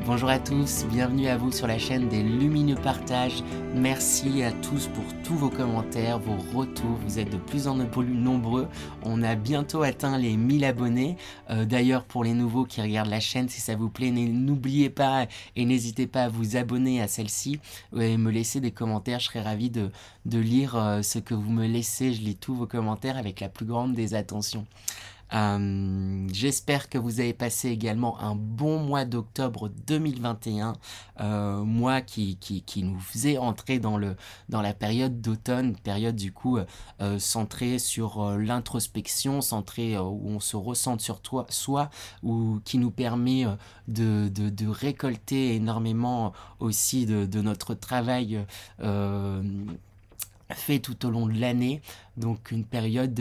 Bonjour à tous, bienvenue à vous sur la chaîne des Lumineux Partages. Merci à tous pour tous vos commentaires, vos retours, vous êtes de plus en plus nombreux. On a bientôt atteint les 1000 abonnés. D'ailleurs, pour les nouveaux qui regardent la chaîne, si ça vous plaît, n'oubliez pas et n'hésitez pas à vous abonner à celle-ci et me laisser des commentaires. Je serai ravi de lire ce que vous me laissez. Je lis tous vos commentaires avec la plus grande des attentions. J'espère que vous avez passé également un bon mois d'octobre 2021, mois qui nous faisait entrer dans la période d'automne, période du coup centrée sur l'introspection, centrée où on se ressent sur soi, ou qui nous permet de récolter énormément aussi de notre travail fait tout au long de l'année, donc une période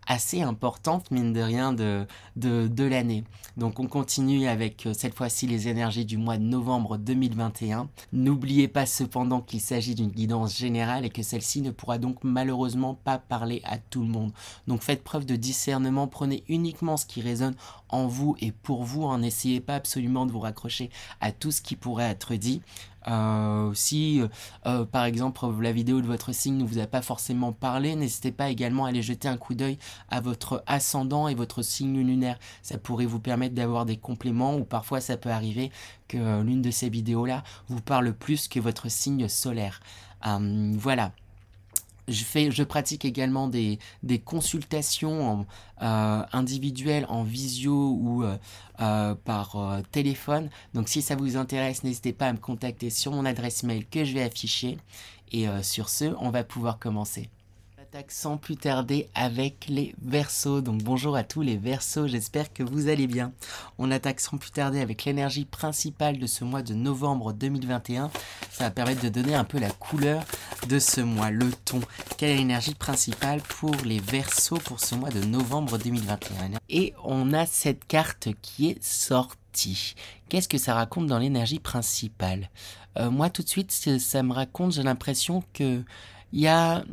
assez importante mine de rien de l'année. Donc on continue avec cette fois-ci les énergies du mois de novembre 2021. N'oubliez pas cependant qu'il s'agit d'une guidance générale et que celle-ci ne pourra donc malheureusement pas parler à tout le monde. Donc faites preuve de discernement, prenez uniquement ce qui résonne en vous et pour vous, n'essayez pas absolument de vous raccrocher à tout ce qui pourrait être dit. Si par exemple la vidéo de votre signe ne vous a pas forcément parlé, n'hésitez pas également à aller jeter un coup d'œil à votre ascendant et votre signe lunaire. Ça pourrait vous permettre d'avoir des compléments, ou parfois ça peut arriver que l'une de ces vidéos là vous parle plus que votre signe solaire. Voilà. Je pratique également des consultations individuelles en visio ou par téléphone. Donc si ça vous intéresse, n'hésitez pas à me contacter sur mon adresse mail que je vais afficher. Et sur ce, on va pouvoir commencer. On attaque sans plus tarder avec les Verseaux. Donc bonjour à tous les Verseaux, j'espère que vous allez bien. On attaque sans plus tarder avec l'énergie principale de ce mois de novembre 2021. Ça va permettre de donner un peu la couleur de ce mois, le ton. Quelle est l'énergie principale pour les Verseaux pour ce mois de novembre 2021? Et on a cette carte qui est sortie. Qu'est-ce que ça raconte dans l'énergie principale? Moi tout de suite, ça me raconte, j'ai l'impression que il y a...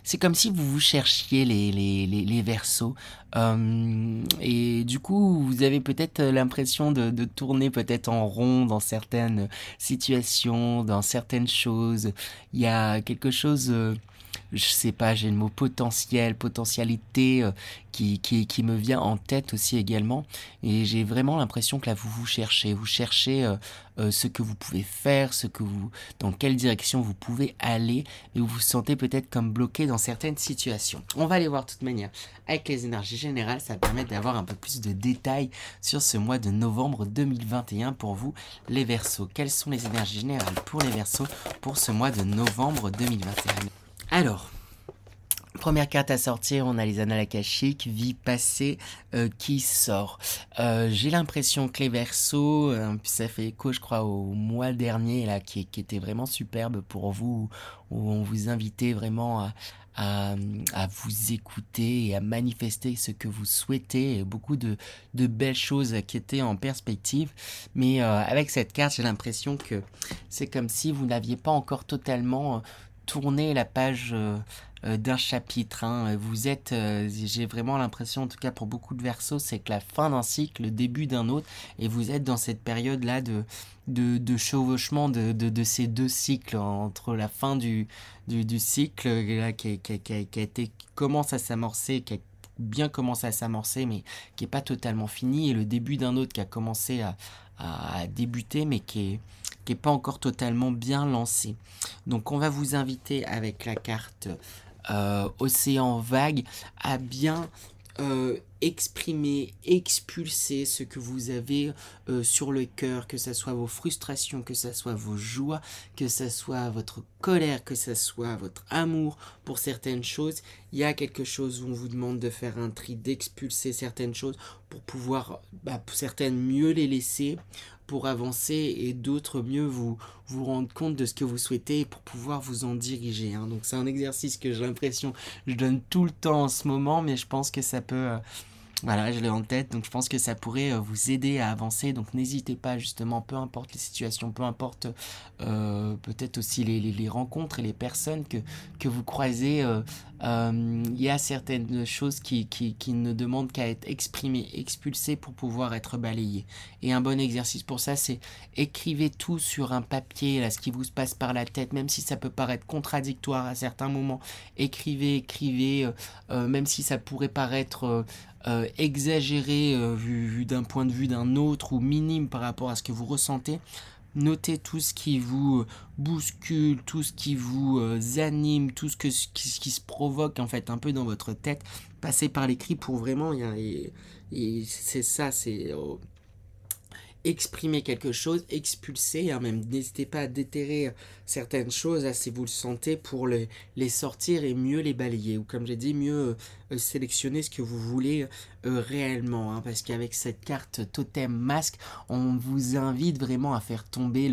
C'est comme si vous cherchiez les Verseaux. Et du coup, vous avez peut-être l'impression de tourner peut-être en rond dans certaines situations, dans certaines choses. Il y a quelque chose... je sais pas, j'ai le mot potentialité qui me vient en tête aussi également, et j'ai vraiment l'impression que là vous cherchez ce que vous pouvez faire, dans quelle direction vous pouvez aller, mais vous vous sentez peut-être comme bloqué dans certaines situations. On va aller voir de toute manière avec les énergies générales, ça va permettre d'avoir un peu plus de détails sur ce mois de novembre 2021 pour vous les Verseaux. Quelles sont les énergies générales pour les Verseaux pour ce mois de novembre 2021? Alors, première carte à sortir, on a les annales akashiques, vie passée qui sort. J'ai l'impression que les Verseaux, ça fait écho je crois au mois dernier là, qui était vraiment superbe pour vous, où on vous invitait vraiment à vous écouter et à manifester ce que vous souhaitez, et beaucoup de belles choses qui étaient en perspective. Mais avec cette carte, j'ai l'impression que c'est comme si vous n'aviez pas encore totalement tourner la page d'un chapitre. Vous êtes, j'ai vraiment l'impression, en tout cas pour beaucoup de Verseaux, c'est que la fin d'un cycle, le début d'un autre, et vous êtes dans cette période-là de chevauchement de ces deux cycles, entre la fin du cycle là, qui commence à s'amorcer, qui a bien commencé à s'amorcer, mais qui n'est pas totalement fini, et le début d'un autre qui a commencé à débuter, mais qui est pas encore totalement bien lancé. Donc on va vous inviter avec la carte Océan Vague à bien exprimer, expulser ce que vous avez sur le cœur, que ce soit vos frustrations, que ce soit vos joies, que ce soit votre colère, que ce soit votre amour pour certaines choses. Il y a quelque chose où on vous demande de faire un tri, d'expulser certaines choses pour pouvoir, pour certaines mieux les laisser, pour avancer, et d'autres mieux vous rendre compte de ce que vous souhaitez pour pouvoir vous en diriger. Donc c'est un exercice que j'ai l'impression je donne tout le temps en ce moment, mais je pense que ça peut... voilà, je l'ai en tête, donc je pense que ça pourrait vous aider à avancer. Donc n'hésitez pas justement, peu importe les situations, peu importe peut-être aussi les rencontres et les personnes que vous croisez Il y a certaines choses qui ne demandent qu'à être exprimées, expulsées pour pouvoir être balayées. Et un bon exercice pour ça, c'est écrivez tout sur un papier, là, ce qui vous se passe par la tête, même si ça peut paraître contradictoire à certains moments. Écrivez, même si ça pourrait paraître exagéré vu d'un point de vue d'un autre ou minime par rapport à ce que vous ressentez. Notez tout ce qui vous bouscule, tout ce qui vous anime, tout ce qui se provoque en fait un peu dans votre tête. Passez par l'écrit pour vraiment, c'est ça, c'est exprimer quelque chose, expulser, hein, même n'hésitez pas à déterrer certaines choses là, si vous le sentez pour les sortir et mieux les balayer, ou comme j'ai dit, mieux sélectionner ce que vous voulez réellement, hein, parce qu'avec cette carte totem masque, on vous invite vraiment à faire tomber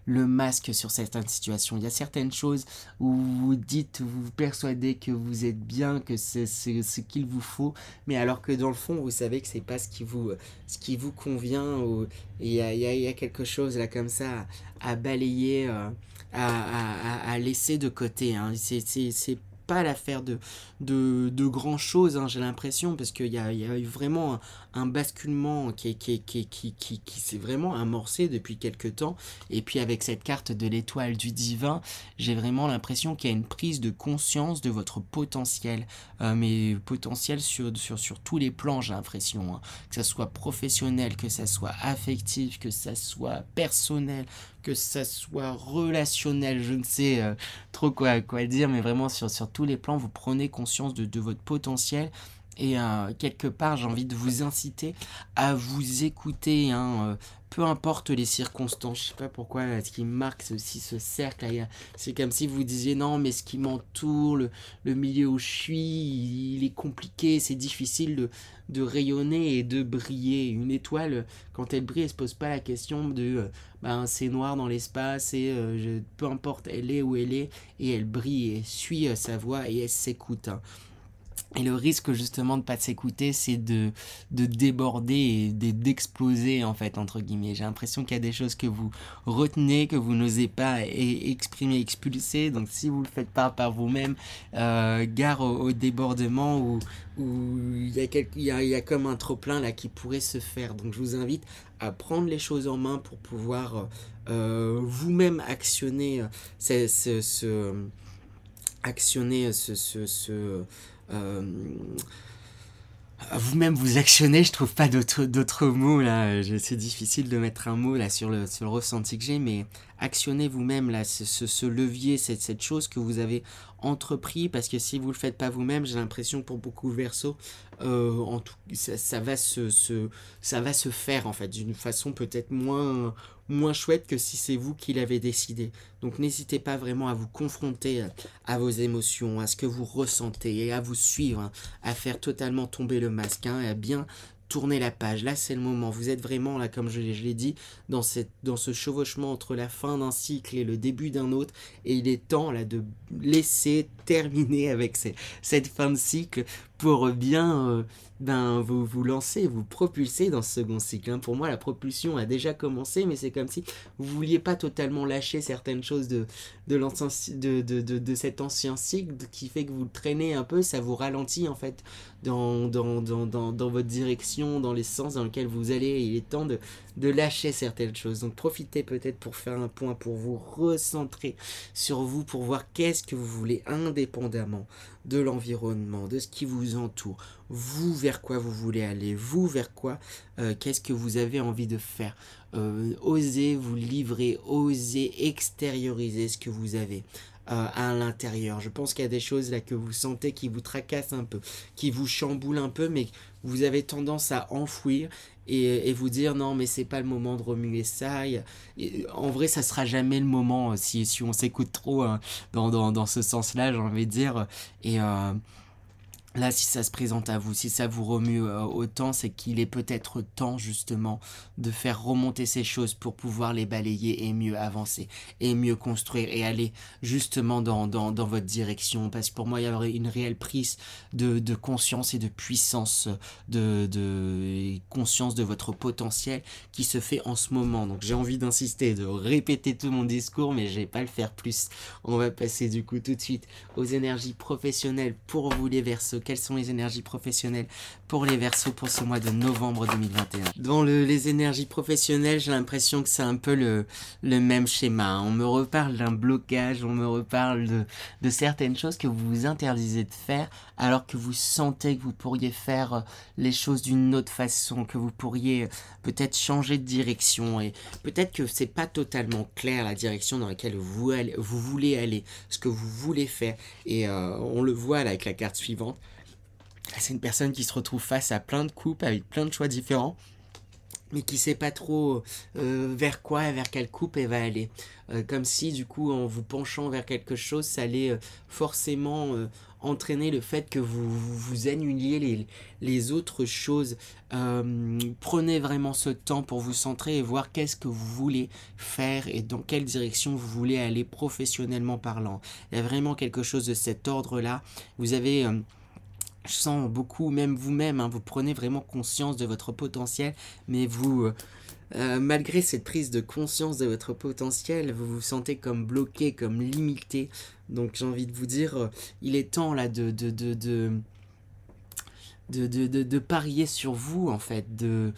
le masque sur certaines situations. Il y a certaines choses où vous dites, vous vous persuadez que vous êtes bien, que c'est ce qu'il vous faut, mais alors que dans le fond, vous savez que c'est pas ce qui vous convient, ou il y a quelque chose là comme ça à balayer, à laisser de côté. Hein. C'est pas l'affaire de grand chose, hein, j'ai l'impression, parce qu'il y a eu vraiment un basculement qui s'est vraiment amorcé depuis quelques temps. Et puis avec cette carte de l'étoile du divin, j'ai vraiment l'impression qu'il y a une prise de conscience de votre potentiel, mais potentiel sur tous les plans, j'ai l'impression, hein. Que ça soit professionnel, que ça soit affectif, que ça soit personnel, que ça soit relationnel, je ne sais trop quoi dire, mais vraiment sur tous les plans, vous prenez conscience de votre potentiel. Et quelque part, j'ai envie de vous inciter à vous écouter, hein, peu importe les circonstances. Je sais pas pourquoi, là, ce qui me marque, c'est aussi ce cercle. C'est comme si vous disiez non, mais ce qui m'entoure, le milieu où je suis, il est compliqué, c'est difficile de rayonner et de briller. Une étoile, quand elle brille, elle se pose pas la question de c'est noir dans l'espace et peu importe elle est où elle est, et elle brille, elle suit sa voie et elle s'écoute, hein. Et le risque justement de pas s'écouter, c'est de déborder et d'exploser en fait, entre guillemets. J'ai l'impression qu'il y a des choses que vous retenez, que vous n'osez pas exprimer, expulser. Donc si vous le faites pas par vous-même, gare au débordement où il y a comme un trop-plein là qui pourrait se faire. Donc je vous invite à prendre les choses en main pour pouvoir vous-même actionner actionner euh, vous-même vous actionnez, je trouve pas d'autres mots là, c'est difficile de mettre un mot là sur le ressenti que j'ai, mais actionnez vous-même là ce levier, cette chose que vous avez entrepris, parce que si vous le faites pas vous-même, j'ai l'impression pour beaucoup de Verseaux, ça va se faire en fait d'une façon peut-être moins chouette que si c'est vous qui l'avez décidé. Donc n'hésitez pas vraiment à vous confronter à vos émotions, à ce que vous ressentez, et à vous suivre, hein, à faire totalement tomber le masque, hein, et à bien tourner la page. Là, c'est le moment. Vous êtes vraiment, là, comme je l'ai dit, dans ce chevauchement entre la fin d'un cycle et le début d'un autre. Et il est temps, là, de laisser terminer avec cette fin de cycle pour bien vous lancer, vous propulser dans ce second cycle, hein. Pour moi, la propulsion a déjà commencé, mais c'est comme si vous vouliez pas totalement lâcher certaines choses de cet ancien cycle qui fait que vous le traînez un peu, ça vous ralentit en fait dans votre direction, dans les sens dans lesquels vous allez. Il est temps de lâcher certaines choses. Donc profitez peut-être pour faire un point, pour vous recentrer sur vous, pour voir qu'est-ce que vous voulez indépendamment de l'environnement, de ce qui vous entoure, vous vers quoi vous voulez aller, vous vers quoi, qu'est-ce que vous avez envie de faire. Osez vous livrer, osez extérioriser ce que vous avez à l'intérieur. Je pense qu'il y a des choses là que vous sentez qui vous tracassent un peu, qui vous chamboulent un peu, mais vous avez tendance à enfouir et vous dire non, mais c'est pas le moment de remuer ça. En vrai, ça sera jamais le moment si on s'écoute trop, hein, dans ce sens-là, j'ai envie de dire. Et Là, si ça se présente à vous, si ça vous remue autant, c'est qu'il est peut-être temps justement de faire remonter ces choses pour pouvoir les balayer et mieux avancer et mieux construire et aller justement dans votre direction. Parce que pour moi, il y aurait une réelle prise de conscience et de puissance, conscience de votre potentiel qui se fait en ce moment. Donc j'ai envie d'insister, de répéter tout mon discours, mais je vais pas le faire plus. On va passer du coup tout de suite aux énergies professionnelles pour vous les Verseaux. Quelles sont les énergies professionnelles pour les Verseaux pour ce mois de novembre 2021? Dans les énergies professionnelles, j'ai l'impression que c'est un peu le même schéma. On me reparle d'un blocage, on me reparle de certaines choses que vous vous interdisez de faire alors que vous sentez que vous pourriez faire les choses d'une autre façon, que vous pourriez peut-être changer de direction et peut-être que c'est pas totalement clair la direction dans laquelle vous voulez aller, ce que vous voulez faire. Et on le voit là avec la carte suivante. C'est une personne qui se retrouve face à plein de coupes avec plein de choix différents, mais qui sait pas trop vers quoi et vers quelle coupe elle va aller. Comme si du coup en vous penchant vers quelque chose, ça allait forcément entraîner le fait que vous annuliez les autres choses. Prenez vraiment ce temps pour vous centrer et voir qu'est-ce que vous voulez faire et dans quelle direction vous voulez aller professionnellement parlant. Il y a vraiment quelque chose de cet ordre-là. Vous avez... je sens beaucoup, même vous-même, hein, vous prenez vraiment conscience de votre potentiel, mais vous, malgré cette prise de conscience de votre potentiel, vous vous sentez comme bloqué, comme limité. Donc j'ai envie de vous dire, il est temps là de parier sur vous, en fait, de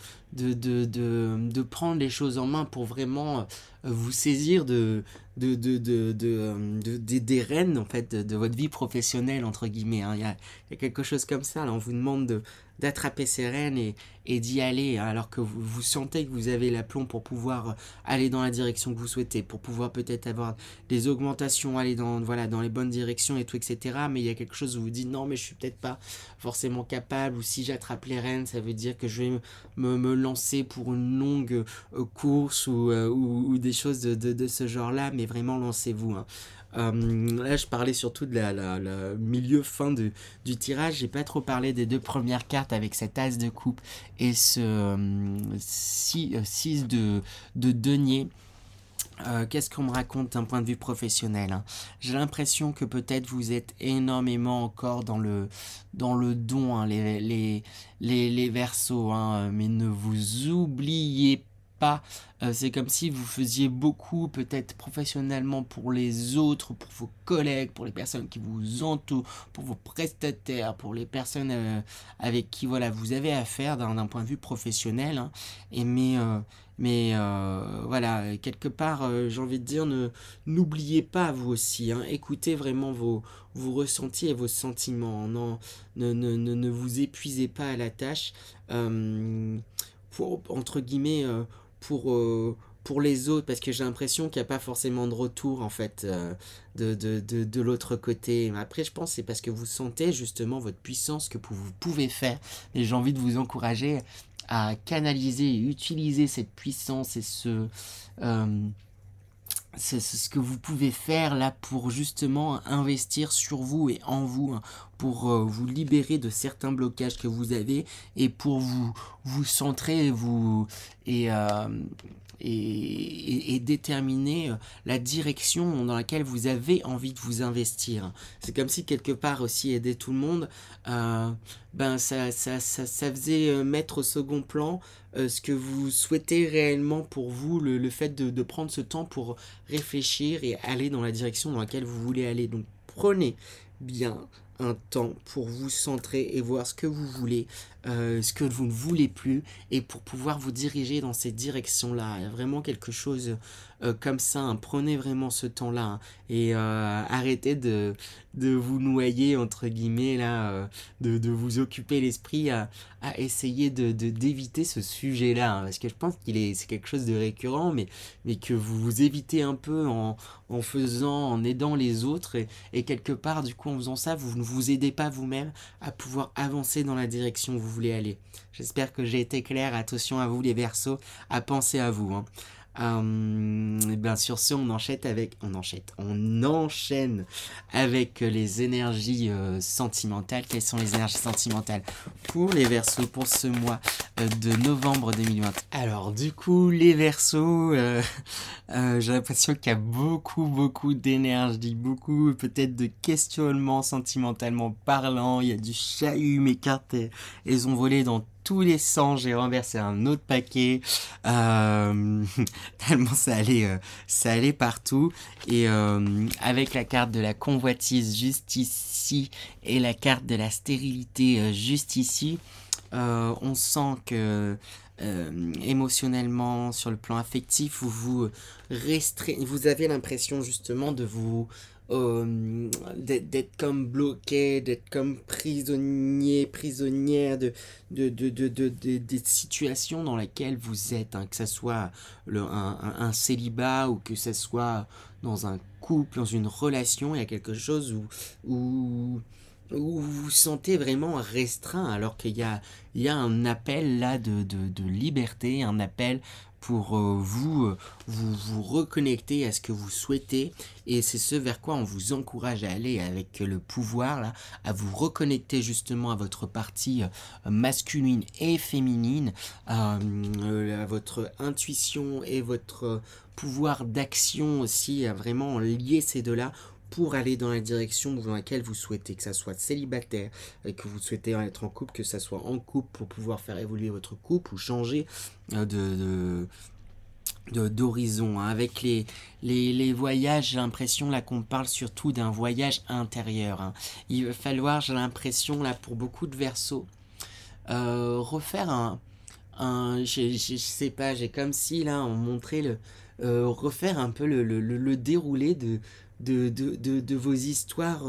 prendre les choses en main pour vraiment vous saisir des rênes, en fait, de votre vie professionnelle, entre guillemets. Hein. Il y a quelque chose comme ça, là, on vous demande d'attraper ces rênes et d'y aller, hein, alors que vous sentez que vous avez l'aplomb pour pouvoir aller dans la direction que vous souhaitez, pour pouvoir peut-être avoir des augmentations, aller dans les bonnes directions et tout, etc. Mais il y a quelque chose où vous dites non, mais je suis peut-être pas forcément capable, ou si j'attrape les rênes, ça veut dire que je vais me lancer pour une longue course ou des choses de ce genre-là, mais vraiment lancez-vous. Hein. Là, je parlais surtout de la milieu-fin du tirage. J'ai pas trop parlé des deux premières cartes avec cet as de coupe et ce 6 de denier. Qu'est-ce qu'on me raconte d'un point de vue professionnel, hein. J'ai l'impression que peut-être vous êtes énormément encore dans le don, hein, les Verseaux, hein, mais ne vous oubliez pas. C'est comme si vous faisiez beaucoup peut-être professionnellement pour les autres, pour vos collègues, pour les personnes qui vous entourent, pour vos prestataires, pour les personnes avec qui voilà, vous avez affaire d'un point de vue professionnel, hein. Et voilà, quelque part, j'ai envie de dire, n'oubliez pas vous aussi, hein, écoutez vraiment vos ressentis et vos sentiments, non, ne vous épuisez pas à la tâche, entre guillemets, pour les autres, parce que j'ai l'impression qu'il n'y a pas forcément de retour en fait de l'autre côté. Après, je pense que c'est parce que vous sentez justement votre puissance que vous pouvez faire, et j'ai envie de vous encourager à canaliser et utiliser cette puissance et c'est ce que vous pouvez faire là pour justement investir sur vous et en vous, hein, pour vous libérer de certains blocages que vous avez et pour vous centrer et déterminer la direction dans laquelle vous avez envie de vous investir. C'est comme si quelque part aussi aider tout le monde, ça faisait mettre au second plan ce que vous souhaitez réellement pour vous, le fait de prendre ce temps pour réfléchir et aller dans la direction dans laquelle vous voulez aller. Donc prenez bien un temps pour vous centrer et voir ce que vous voulez, ce que vous ne voulez plus, et pour pouvoir vous diriger dans ces directions-là. Il y a vraiment quelque chose comme ça, hein. Prenez vraiment ce temps-là, hein, et arrêtez de vous noyer, entre guillemets, là, de vous occuper l'esprit à essayer d'éviter ce sujet-là, hein, parce que je pense c'est quelque chose de récurrent, mais que vous évitez un peu en aidant les autres, et quelque part, du coup, en faisant ça, vous ne vous aidez pas vous-même à pouvoir avancer dans la direction où vous voulez aller. J'espère que j'ai été clair. Attention à vous les Verseaux, à penser à vous, hein. Et bien sur ce, on enchaîne avec les énergies sentimentales. Quelles sont les énergies sentimentales pour les Verseaux pour ce mois de novembre 2020? Alors du coup, les Verseaux, j'ai l'impression qu'il y a beaucoup d'énergie, beaucoup peut-être de questionnements sentimentalement parlant. Il y a du chahut, mes cartes, elles ont volé dans tous les sens, j'ai renversé un autre paquet, tellement ça allait partout. Et avec la carte de la convoitise juste ici et la carte de la stérilité juste ici, on sent que émotionnellement, sur le plan affectif, vous avez l'impression justement de vous d'être comme bloqué, d'être comme prisonnière des situations dans lesquelles vous êtes, hein, que ce soit un célibat ou que ce soit dans un couple, dans une relation. Il y a quelque chose où vous vous sentez vraiment restreint, alors il y a un appel là de liberté, un appel pour vous reconnecter à ce que vous souhaitez, et c'est ce vers quoi on vous encourage à aller avec le pouvoir là, à vous reconnecter justement à votre partie masculine et féminine, à votre intuition et votre pouvoir d'action aussi, à vraiment lier ces deux-là pour aller dans la direction dans laquelle vous souhaitez, que ça soit célibataire, que vous souhaitez être en couple, que ça soit en couple pour pouvoir faire évoluer votre couple ou changer d'horizon, hein. Avec les voyages, j'ai l'impression là qu'on parle surtout d'un voyage intérieur, hein. Il va falloir, j'ai l'impression là pour beaucoup de Verseaux, refaire je sais pas, j'ai comme si là on montrait refaire un peu le déroulé de vos histoires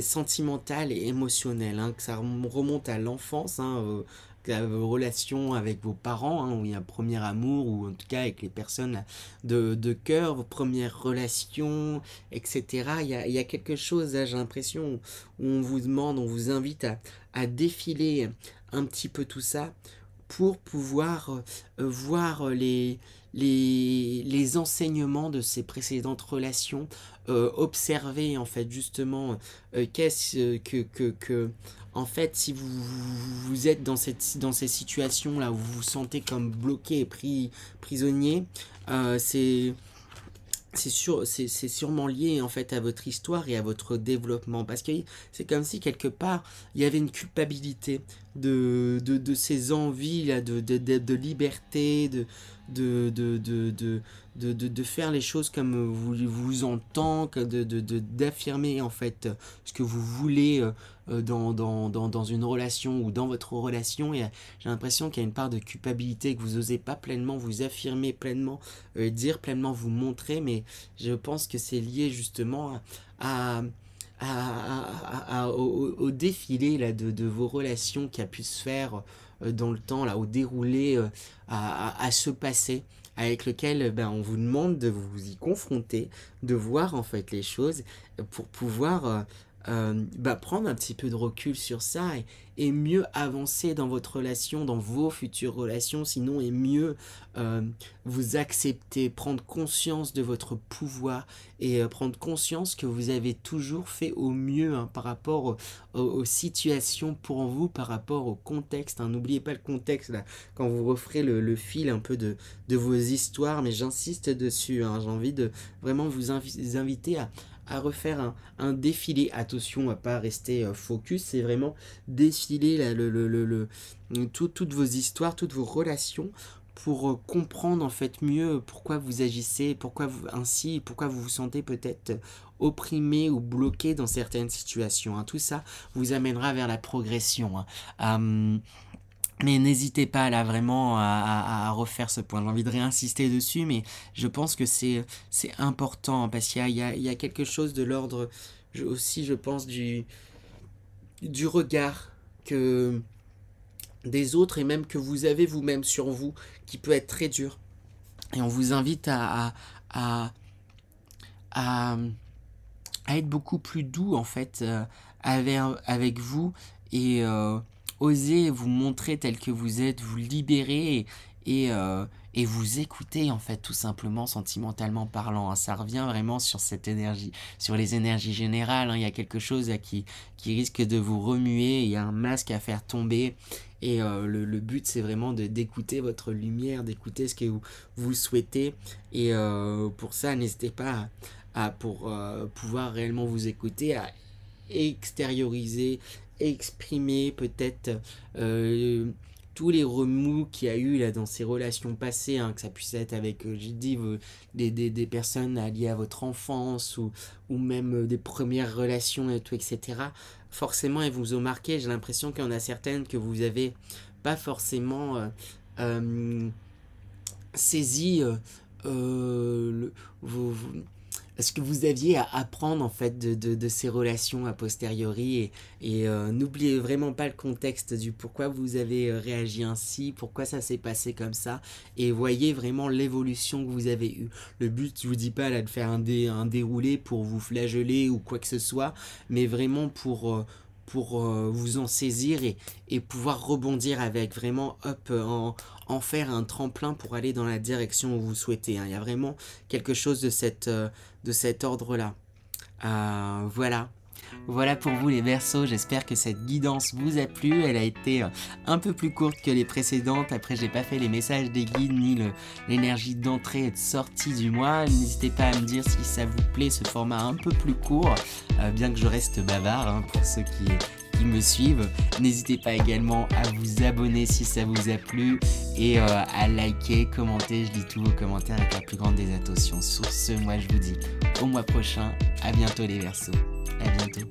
sentimentales et émotionnelles, hein, que ça remonte à l'enfance, hein, à vos relations avec vos parents, hein, où il y a un premier amour, ou en tout cas avec les personnes de cœur, vos premières relations, etc. Il y a quelque chose, là, j'ai l'impression, où on vous demande, on vous invite à défiler un petit peu tout ça pour pouvoir voir les enseignements de ces précédentes relations, observer en fait justement qu'est-ce en fait, si vous êtes dans ces situations là où vous vous sentez comme bloqué et prisonnier, c'est sûrement lié en fait à votre histoire et à votre développement, parce que c'est comme si quelque part il y avait une culpabilité de ces envies là de liberté, de faire les choses comme vous entend, d'affirmer en fait ce que vous voulez dans une relation ou dans votre relation. Et j'ai l'impression qu'il y a une part de culpabilité, que vous n'osez pas pleinement vous affirmer, pleinement dire, pleinement vous montrer, mais je pense que c'est lié justement à, au défilé là, de vos relations qui a pu se faire dans le temps, là, au déroulé à se passer, avec lequel ben, on vous demande de vous y confronter, de voir en fait les choses pour pouvoir bah, prendre un petit peu de recul sur ça et mieux avancer dans votre relation, dans vos futures relations, sinon, et mieux vous accepter, prendre conscience de votre pouvoir et prendre conscience que vous avez toujours fait au mieux, hein, par rapport aux situations pour vous, par rapport au contexte, hein. N'oubliez pas le contexte là, quand vous referez le fil un peu de vos histoires, mais j'insiste dessus, hein. J'ai envie de vraiment vous inviter à refaire un défilé. Attention à pas rester focus, c'est vraiment défiler là, toutes vos histoires, toutes vos relations, pour comprendre en fait mieux pourquoi vous agissez, pourquoi vous vous sentez peut-être opprimé ou bloqué dans certaines situations, hein. Tout ça vous amènera vers la progression, hein. Mais n'hésitez pas là vraiment à refaire ce point. J'ai envie de réinsister dessus, mais je pense que c'est important, parce qu'il y a quelque chose de l'ordre aussi, je pense, du regard que des autres, et même que vous avez vous-même sur vous, qui peut être très dur. Et on vous invite à, à être beaucoup plus doux en fait avec vous, et oser vous montrer tel que vous êtes, vous libérer et vous écoutez en fait tout simplement sentimentalement parlant, hein. Ça revient vraiment sur cette énergie, sur les énergies générales, hein. Il y a quelque chose là qui risque de vous remuer, il y a un masque à faire tomber et le but c'est vraiment d'écouter votre lumière, d'écouter ce que vous souhaitez et pour ça n'hésitez pas pour pouvoir réellement vous écouter, à extérioriser, exprimer peut-être tous les remous qu'il y a eu là dans ces relations passées, hein, que ça puisse être avec, j'ai dit, des personnes liées à votre enfance ou même des premières relations et tout, etc. Forcément, elles vous ont marqué. J'ai l'impression qu'il y en a certaines que vous avez pas forcément saisi ce que vous aviez à apprendre en fait de ces relations a posteriori et n'oubliez vraiment pas le contexte du pourquoi vous avez réagi ainsi, pourquoi ça s'est passé comme ça et voyez vraiment l'évolution que vous avez eue. Le but, je vous dis pas là de faire un déroulé pour vous flageller ou quoi que ce soit, mais vraiment pour vous en saisir et pouvoir rebondir avec, vraiment hop, en faire un tremplin pour aller dans la direction où vous souhaitez, hein. Il y a vraiment quelque chose de cet ordre-là. Voilà. Voilà pour vous les Verseaux, j'espère que cette guidance vous a plu. Elle a été un peu plus courte que les précédentes. Après, j'ai pas fait les messages des guides ni l'énergie d'entrée et de sortie du mois. N'hésitez pas à me dire si ça vous plaît ce format un peu plus court, bien que je reste bavard, hein, pour ceux qui me suivent. N'hésitez pas également à vous abonner si ça vous a plu et à liker, commenter. Je lis tous vos commentaires avec la plus grande des attentions. Sur ce, moi je vous dis au mois prochain. À bientôt les Verseaux. À bientôt.